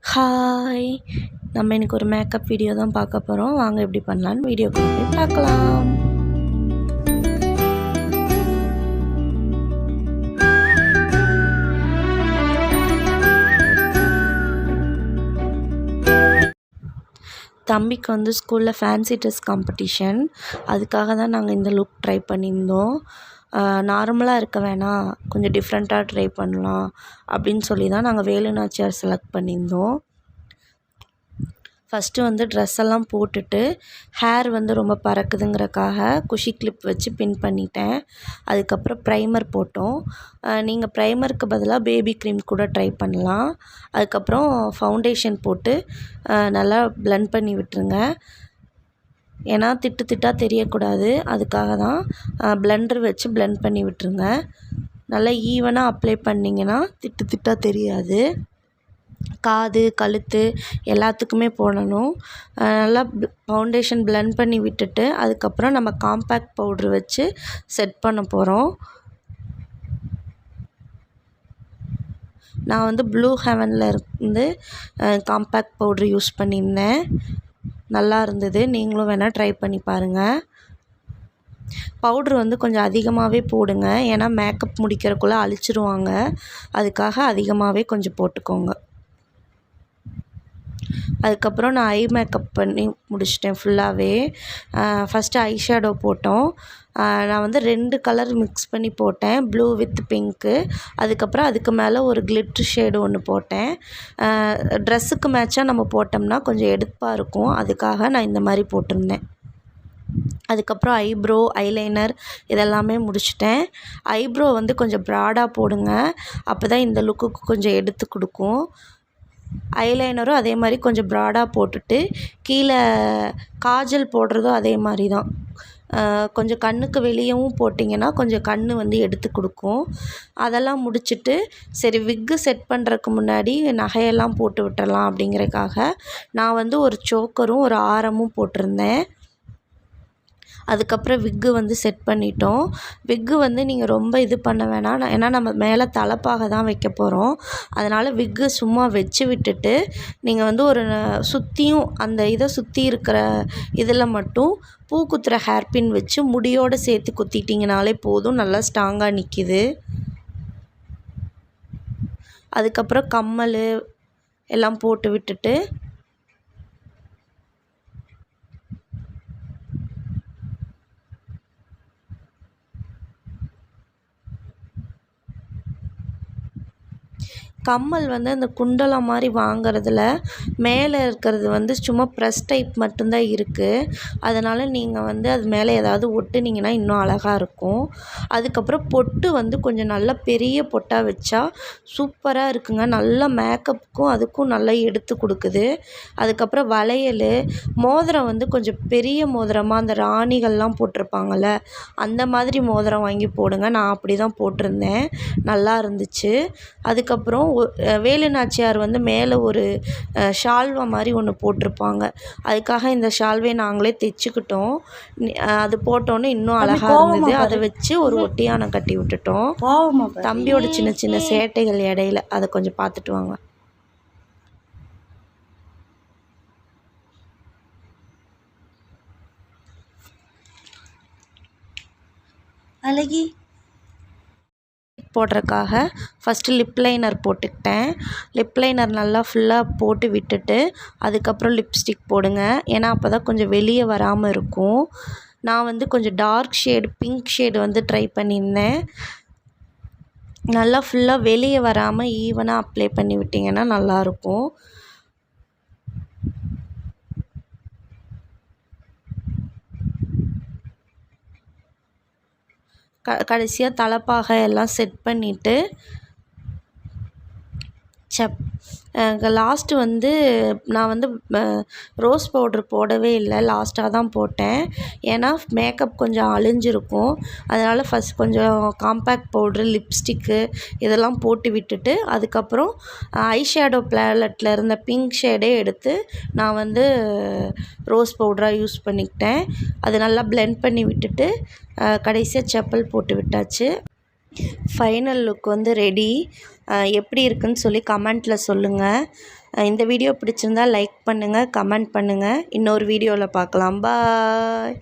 Hi! நம்ம இன்னைக்கு ஒரு மேக்கப் வீடியோ தான் பார்க்க போகிறோம். வாங்க எப்படி பண்ணலான்னு வீடியோக்குள்ள போய் பார்க்கலாம். தம்பிக்கு வந்து ஸ்கூலில் ஃபேன்சி ட்ரெஸ் காம்படிஷன். அதுக்காக தான் நாங்கள் இந்த லுக் ட்ரை பண்ணியிருந்தோம். நார்மலாக இருக்க வேணாம், கொஞ்சம் டிஃப்ரெண்ட்டாக ட்ரை பண்ணலாம் அப்படின்னு சொல்லி தான் நாங்கள் வேலு நாச்சியார் செலக்ட் பண்ணியிருந்தோம். ஃபஸ்ட்டு வந்து ட்ரெஸ் எல்லாம் போட்டுட்டு ஹேர் வந்து ரொம்ப பறக்குதுங்கிறக்காக குஷி கிளிப் வச்சு பின் பண்ணிட்டேன். அதுக்கப்புறம் ப்ரைமர் போட்டோம். நீங்கள் ப்ரைமருக்கு பதிலாக பேபி க்ரீம் கூட ட்ரை பண்ணலாம். அதுக்கப்புறம் ஃபவுண்டேஷன் போட்டு நல்லா பிளெண்ட் பண்ணி விட்டுருங்க. ஏன்னா திட்டு திட்டாக தெரியக்கூடாது, அதுக்காக தான் பிளெண்டர் வச்சு பிளெண்ட் பண்ணி விட்டுருங்க. நல்லா ஈவனாக அப்ளை பண்ணிங்கன்னா திட்டு திட்டாக தெரியாது. காது, கழுத்து எல்லாத்துக்குமே போடணும். நல்லா ஃபவுண்டேஷன் பிளெண்ட் பண்ணி விட்டுட்டு அதுக்கப்புறம் நம்ம காம்பேக்ட் பவுட்ரு வச்சு செட் பண்ண போகிறோம். நான் வந்து ப்ளூ ஹெவனில் இருந்து காம்பேக்ட் பவுட்ரு யூஸ் பண்ணியிருந்தேன். நல்லா இருந்தது. நீங்களும் வேணால் ட்ரை பண்ணி பாருங்கள். பவுட்ரு வந்து கொஞ்சம் அதிகமாகவே போடுங்க, ஏன்னா மேக்கப் முடிக்கிறக்குள்ளே அழிச்சிருவாங்க. அதுக்காக அதிகமாகவே கொஞ்சம் போட்டுக்கோங்க. அதுக்கப்புறம் நான் ஐ மேக்கப் பண்ணி முடிச்சிட்டேன் ஃபுல்லாகவே. ஃபஸ்ட்டு ஐ ஷேடோ போட்டோம். நான் வந்து 2 கலர் மிக்ஸ் பண்ணி போட்டேன், ப்ளூ வித் பிங்க்கு. அதுக்கப்புறம் அதுக்கு மேலே ஒரு கிளிட்ரு ஷேடு ஒன்று போட்டேன். ட்ரெஸ்ஸுக்கு மேட்சாக நம்ம போட்டோம்னா கொஞ்சம் எடுப்பாக இருக்கும், அதுக்காக நான் இந்த மாதிரி போட்டிருந்தேன். அதுக்கப்புறம் ஐப்ரோ, ஐலைனர் இதெல்லாமே முடிச்சிட்டேன். ஐப்ரோ வந்து கொஞ்சம் ப்ராடாக போடுங்க, அப்போ தான் இந்த லுக்குக்கு கொஞ்சம் எடுத்து கொடுக்கும். ஐலைனரும் அதே மாதிரி கொஞ்சம் ப்ராடாக போட்டுட்டு கீழே காஜல் போடுறதும் அதே மாதிரி தான். கொஞ்சம் கண்ணுக்கு வெளியவும் போட்டிங்கன்னா கொஞ்சம் கண் வந்து எடுத்து கொடுக்கும். அதெல்லாம் முடிச்சுட்டு சரி விக்கு செட் பண்ணுறதுக்கு முன்னாடி நகையெல்லாம் போட்டு விட்டுறலாம் அப்படிங்கிறதுக்காக நான் வந்து ஒரு சோக்கரும் ஒரு ஆரமும் போட்டிருந்தேன். அதுக்கப்புறம் விக்கு வந்து செட் பண்ணிட்டோம். விக்கு வந்து நீங்கள் ரொம்ப இது பண்ண வேணாம், ஏன்னா நம்ம மேலே தலைப்பாக தான் வைக்க போகிறோம். அதனால் விக்கு சும்மா வச்சு விட்டுட்டு நீங்கள் வந்து ஒரு சுற்றியும் அந்த இதை சுற்றி இருக்கிற இதில் மட்டும் பூ குத்துற ஹேர்பின் வச்சு முடியோடு சேர்த்து குத்திட்டிங்கனாலே போதும், நல்லா ஸ்ட்ராங்காக நிற்கிது. அதுக்கப்புறம் கம்மல் எல்லாம் போட்டு விட்டுட்டு கம்மல் வந்து அந்த குண்டலம் மாதிரி வாங்கிறதுல மேலே இருக்கிறது வந்து சும்மா ப்ரெஸ் டைப் மட்டும்தான் இருக்குது. அதனால் நீங்கள் வந்து அது மேலே ஏதாவது ஒட்டுனீங்கன்னா இன்னும் அழகாக இருக்கும். அதுக்கப்புறம் பொட்டு வந்து கொஞ்சம் நல்லா பெரிய பொட்டாக வச்சா சூப்பராக இருக்குங்க. நல்லா மேக்கப்புக்கும் அதுக்கும் நல்லா எடுத்து கொடுக்குது. அதுக்கப்புறம் வளையல், மோதிரம் வந்து கொஞ்சம் பெரிய மோதிரமாக அந்த ராணிகள்லாம் போட்டிருப்பாங்கள்ல அந்த மாதிரி மோதிரம் வாங்கி போடுங்க. நான் அப்படி தான் போட்டிருந்தேன், நல்லா இருந்துச்சு. அதுக்கப்புறம் வேலு நாச்சியார் வந்து மேலே ஒரு ஷால்வை மாதிரி ஒன்று போட்டிருப்பாங்க, அதுக்காக இந்த ஷால்வை நாங்களே தைச்சிக்கிட்டோம். அது போட்டோன்னே இன்னும் அழகாக இருந்தது. அதை வச்சு ஒரு ஒட்டியானம் கட்டி விட்டுட்டோம். தம்பியோட சின்ன சின்ன சேட்டைகள் இடையில அதை கொஞ்சம் பார்த்துட்டு வாங்க. அழகி போடுறதுக்காக ஃபஸ்ட்டு லிப் லைனர் போட்டுக்கிட்டேன். லிப் லைனர் நல்லா ஃபுல்லாக போட்டு விட்டுட்டு அதுக்கப்புறம் லிப்ஸ்டிக் போடுங்க, ஏன்னா அப்போ தான் கொஞ்சம் வெளியே வராமல் இருக்கும். நான் வந்து கொஞ்சம் டார்க் ஷேடு பிங்க் ஷேடு வந்து ட்ரை பண்ணியிருந்தேன். நல்லா ஃபுல்லாக வெளியே வராமல் ஈவனாக அப்ளை பண்ணி விட்டிங்கன்னா நல்லாயிருக்கும். கடைசியாக தலைப்பாகை எல்லாம் செட் பண்ணிவிட்டு லாஸ்ட்டு வந்து நான் வந்து ரோஸ் பவுட்ரு போடவே இல்லை, லாஸ்ட்டாக தான் போட்டேன். ஏன்னா மேக்கப் கொஞ்சம் அழிஞ்சிருக்கும், அதனால் ஃபஸ்ட் கொஞ்சம் காம்பேக்ட் பவுட்ரு, லிப்ஸ்டிக்கு இதெல்லாம் போட்டு விட்டுட்டு அதுக்கப்புறம் ஐ ஷேடோ பேலட்டில் இருந்த பிங்க் ஷேடே எடுத்து நான் வந்து ரோஸ் பவுட்ராக யூஸ் பண்ணிக்கிட்டேன். அது நல்லா பிளெண்ட் பண்ணி விட்டுட்டு கடைசியாக செப்பல் போட்டு விட்டாச்சு. ஃபைனல் லுக் வந்து ரெடி. எப்படி இருக்குன்னு சொல்லி கமெண்ட்டில் சொல்லுங்கள். இந்த வீடியோ பிடிச்சிருந்தா லைக் பண்ணுங்கள், கமெண்ட் பண்ணுங்கள். இன்னொரு வீடியோவில் பார்க்கலாம். பாய்.